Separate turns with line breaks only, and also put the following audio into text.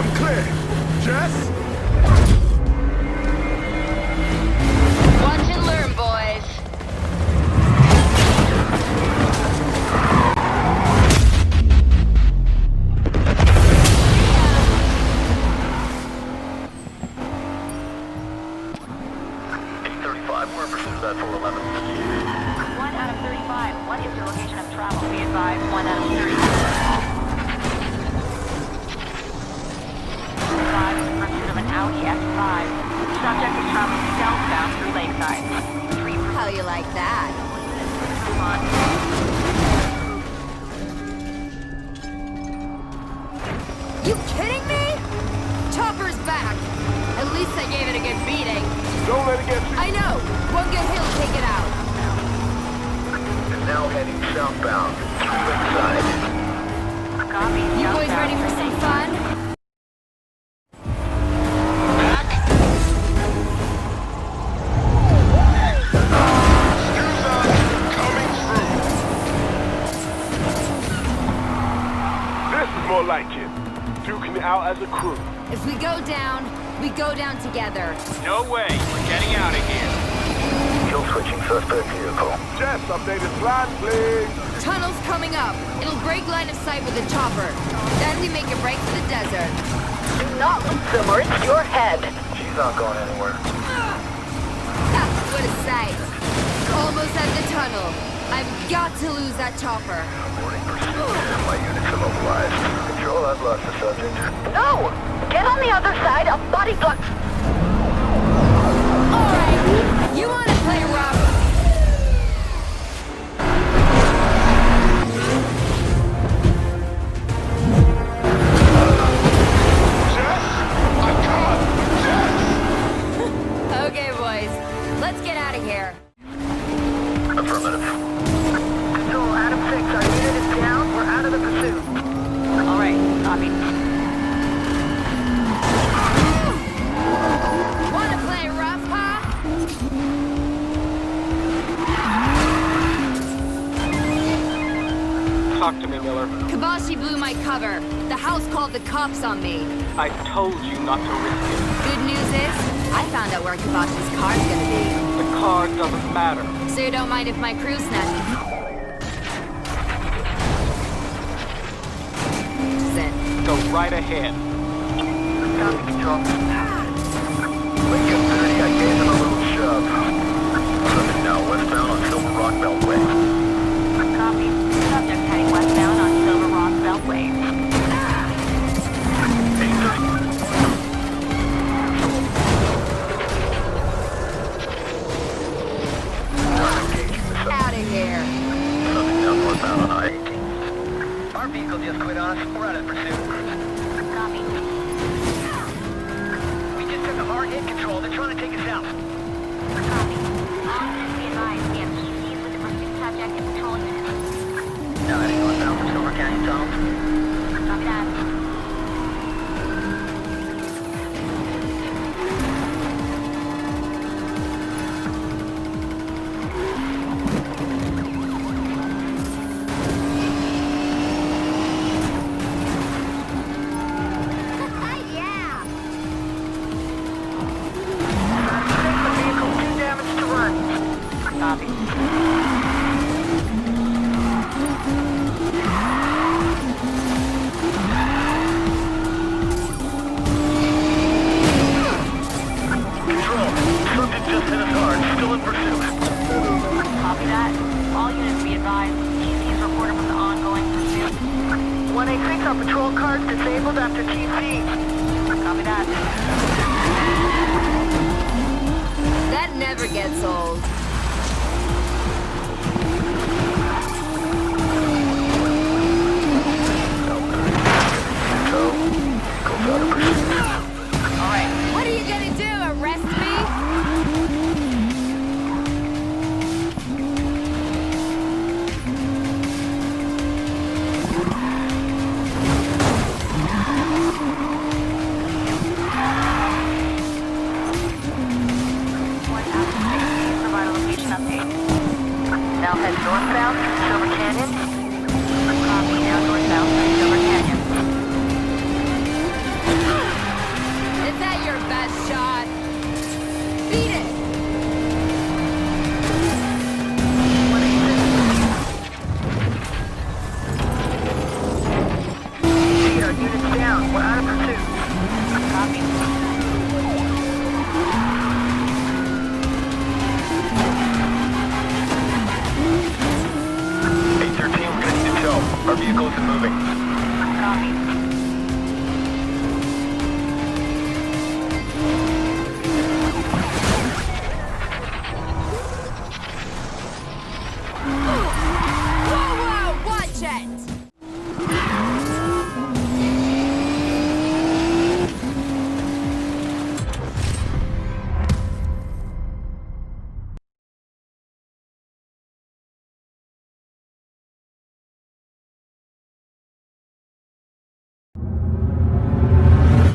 I'm clear. Jess?
Watch and learn, boys.
We're in pursuit of that 411.
1 out of 35. What is your location of travel? Be advised, 1 out of 35. 5 is in pursuit of an Audi S5. Subject is traveling southbound through Lakeside. 3
How you like that?
on.
You kidding me? Chopper's back. At least I gave it a good beating.
Don't let it get you.
I know. One good hit will take it out.
And now heading southbound through Lakeside.
Copy.
You boys ready for some fun?
Coming through. This is more like it. Duking it out as a crew.
If we go down together.
No way. We're getting out of here.
Kill switching suspect vehicle.
Jess, updated plan, please.
Tunnel's coming up. It'll break line of sight with the chopper. Then we make a break for the desert.
Do not lose them or it's your head.
She's not going anywhere.
Ha, what a sight. Almost at the tunnel. I've got to lose that chopper.
Boarding pursuit. My units are mobilized. Control, I've lost the subject.
No! Get on the other side of body block.
Alright, you wanna play rough?
Jess? I can't. Jess!
Okay, boys. Let's get out of here.
Affirmative.
Control, Adam 6, our unit is down. We're out of the pursuit. All right, copy.
Wanna play rough, huh?
Talk to me, Miller.
Kabashi blew my cover. The house called the cops on me.
I told you not to risk it.
Good news is, I found out where Kabashi's car's gonna be.
The car doesn't matter.
So you don't mind if my crew snatches it?
Go right ahead.
Copy, control. Lincoln 30, I gave him a little shove. Moving now westbound on Silver Rock Beltway.
Copy. Subject heading westbound on Silver Rock Beltway.
830.
Out of here.
Moving now northbound on I-18. Our vehicle just quit on us. We're out of pursuit.
Copy.
We just took a hard hit control. They're trying to take us out.
Copy. Officers be advised, we have TCs with the pursuit subject and patrol units.
Now heading northbound for Silver Canyon Tunnel.
Copy that.
Yeah!
The vehicle, too damaged to run. Copy.
Control. Subject just hit us hard. Still in pursuit.
Copy that. All units be advised. TC is reported from the ongoing pursuit. 186, our patrol car's disabled after TC. Copy that.
That never gets old.